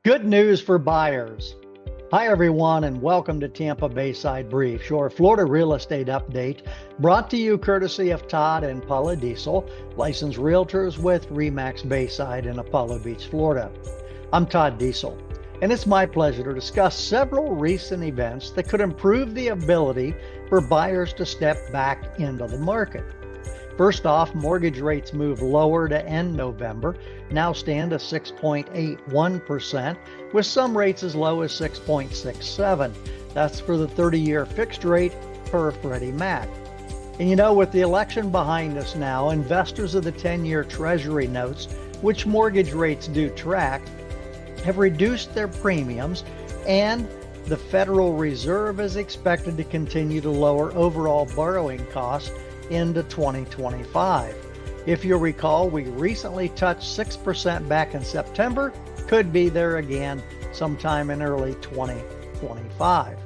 Good news for buyers. Hi, everyone, and welcome to Tampa Bayside Brief, your Florida real estate update, brought to you courtesy of Todd and Paula Diesel, licensed realtors with RE/MAX Bayside in Apollo Beach, Florida. I'm Todd Diesel, and it's my pleasure to discuss several recent events that could improve the ability for buyers to step back into the market. First off, mortgage rates moved lower to end November, now stand at 6.81%, with some rates as low as 6.67. That's for the 30-year fixed rate per Freddie Mac. And with the election behind us now, investors of the 10-year Treasury notes, which mortgage rates do track, have reduced their premiums, and the Federal Reserve is expected to continue to lower overall borrowing costs into 2025. If you'll recall, we recently touched 6% back in September, could be there again sometime in early 2025.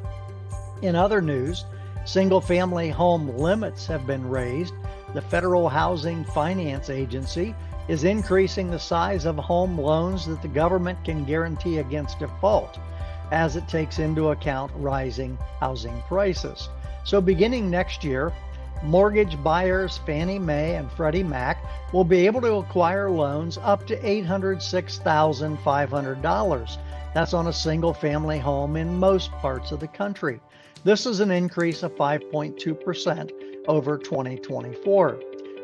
In other news, single-family home limits have been raised. The Federal Housing Finance Agency is increasing the size of home loans that the government can guarantee against default, as it takes into account rising housing prices. So beginning next year, mortgage buyers Fannie Mae and Freddie Mac will be able to acquire loans up to $806,500. That's on a single-family home in most parts of the country. This is an increase of 5.2% over 2024.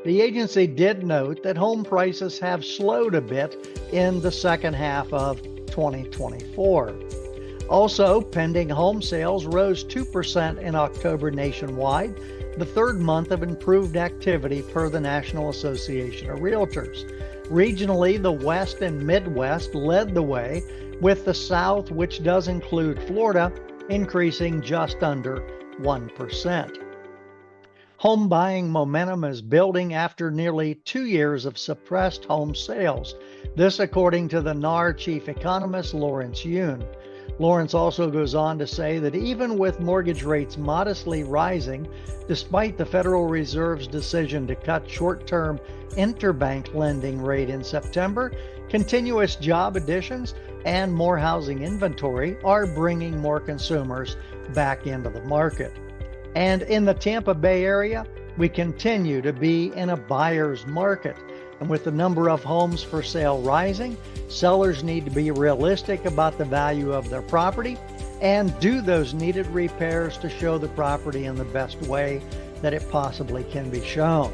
The agency did note that home prices have slowed a bit in the second half of 2024. Also, pending home sales rose 2% in October nationwide, the third month of improved activity per the National Association of Realtors. Regionally, the West and Midwest led the way, with the South, which does include Florida, increasing just under 1%. Home buying momentum is building after nearly 2 years of suppressed home sales. This according to the NAR chief economist Lawrence Yun. Lawrence also goes on to say that even with mortgage rates modestly rising, despite the Federal Reserve's decision to cut short-term interbank lending rate in September, continuous job additions and more housing inventory are bringing more consumers back into the market. And in the Tampa Bay area, we continue to be in a buyer's market. And with the number of homes for sale rising, sellers need to be realistic about the value of their property and do those needed repairs to show the property in the best way that it possibly can be shown.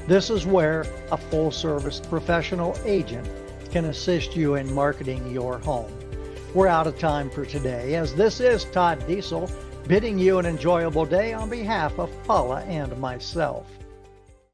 This is where a full-service professional agent can assist you in marketing your home. We're out of time for today, as this is Todd Diesel bidding you an enjoyable day on behalf of Paula and myself.